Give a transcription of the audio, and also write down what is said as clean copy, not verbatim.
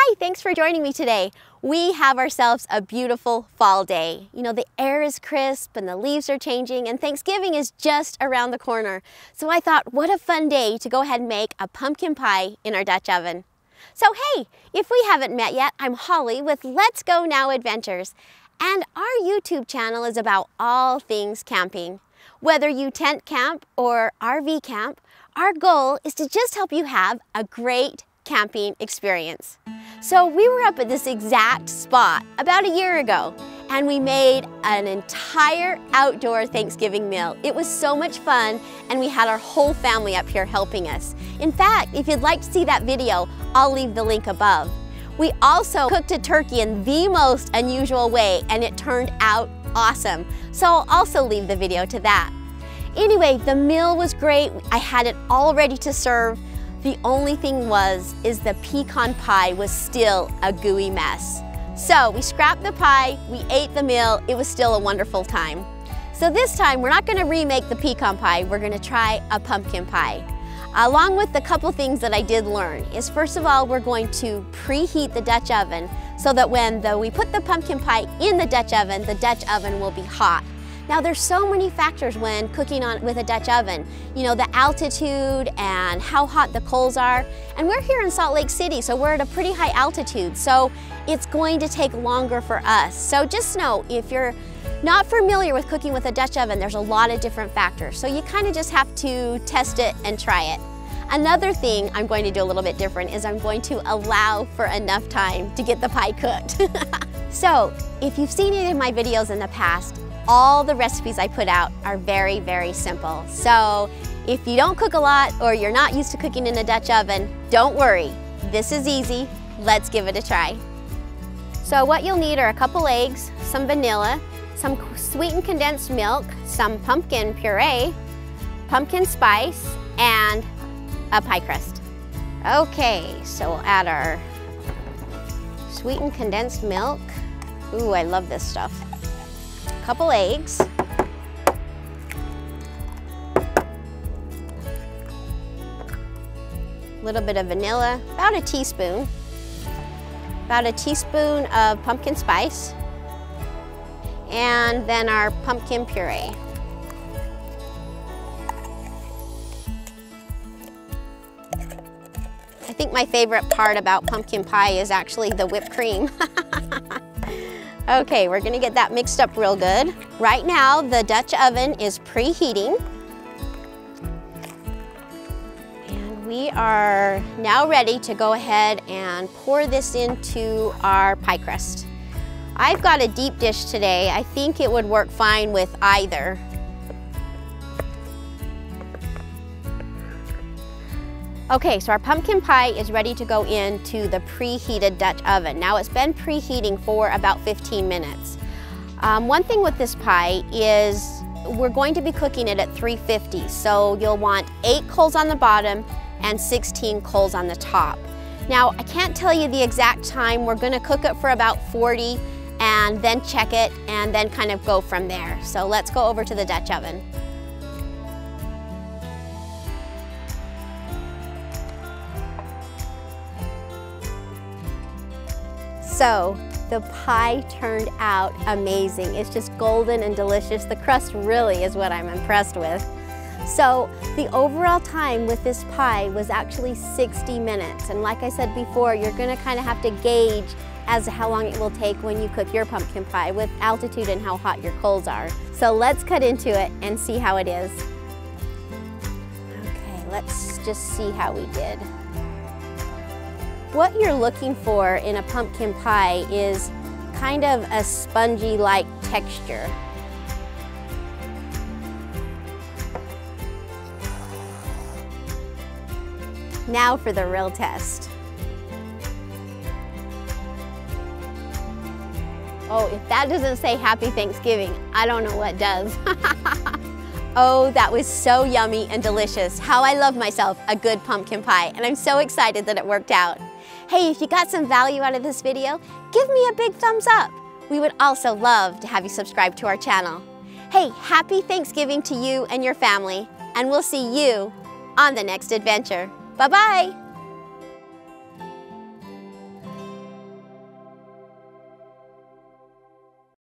Hi, thanks for joining me today. We have ourselves a beautiful fall day. You know, the air is crisp and the leaves are changing and Thanksgiving is just around the corner. So I thought, what a fun day to go ahead and make a pumpkin pie in our Dutch oven. So hey, if we haven't met yet, I'm Holly with Let's Go Now Adventures. And our YouTube channel is about all things camping. Whether you tent camp or RV camp, our goal is to just help you have a great camping experience. So we were up at this exact spot about a year ago and we made an entire outdoor Thanksgiving meal. It was so much fun and we had our whole family up here helping us. In fact, if you'd like to see that video, I'll leave the link above. We also cooked a turkey in the most unusual way and it turned out awesome. So I'll also leave the video to that. Anyway, the meal was great. I had it all ready to serve. The only thing is the pecan pie was still a gooey mess. So we scrapped the pie, we ate the meal, it was still a wonderful time. So this time we're not gonna remake the pecan pie, we're gonna try a pumpkin pie. Along with the couple things that I did learn is, first of all, we're going to preheat the Dutch oven so that when we put the pumpkin pie in the Dutch oven will be hot. Now there's so many factors when cooking with a Dutch oven. You know, the altitude and how hot the coals are. And we're here in Salt Lake City, so we're at a pretty high altitude. So it's going to take longer for us. So just know, if you're not familiar with cooking with a Dutch oven, there's a lot of different factors. So you kind of just have to test it and try it. Another thing I'm going to do a little bit different is I'm going to allow for enough time to get the pie cooked. So if you've seen any of my videos in the past, all the recipes I put out are very, very simple. So if you don't cook a lot or you're not used to cooking in a Dutch oven, don't worry. This is easy. Let's give it a try. So what you'll need are a couple eggs, some vanilla, some sweetened condensed milk, some pumpkin puree, pumpkin spice, and a pie crust. Okay, so we'll add our sweetened condensed milk. Ooh, I love this stuff. Couple eggs, a little bit of vanilla, about a teaspoon of pumpkin spice, and then our pumpkin puree. I think my favorite part about pumpkin pie is actually the whipped cream. Okay, we're gonna get that mixed up real good. Right now, the Dutch oven is preheating. And we are now ready to go ahead and pour this into our pie crust. I've got a deep dish today. I think it would work fine with either. Okay, so our pumpkin pie is ready to go into the preheated Dutch oven. Now it's been preheating for about 15 minutes. One thing with this pie is we're going to be cooking it at 350. So you'll want 8 coals on the bottom and 16 coals on the top. Now I can't tell you the exact time. We're gonna cook it for about 40 and then check it and then kind of go from there. So let's go over to the Dutch oven. So the pie turned out amazing. It's just golden and delicious. The crust really is what I'm impressed with. So the overall time with this pie was actually 60 minutes. And like I said before, you're gonna kind of have to gauge as to how long it will take when you cook your pumpkin pie with altitude and how hot your coals are. So let's cut into it and see how it is. Okay, let's just see how we did. What you're looking for in a pumpkin pie is kind of a spongy-like texture. Now for the real test. Oh, if that doesn't say Happy Thanksgiving, I don't know what does. Oh, that was so yummy and delicious. How I love myself a good pumpkin pie, and I'm so excited that it worked out. Hey, if you got some value out of this video, give me a big thumbs up. We would also love to have you subscribe to our channel. Hey, happy Thanksgiving to you and your family, and we'll see you on the next adventure. Bye-bye.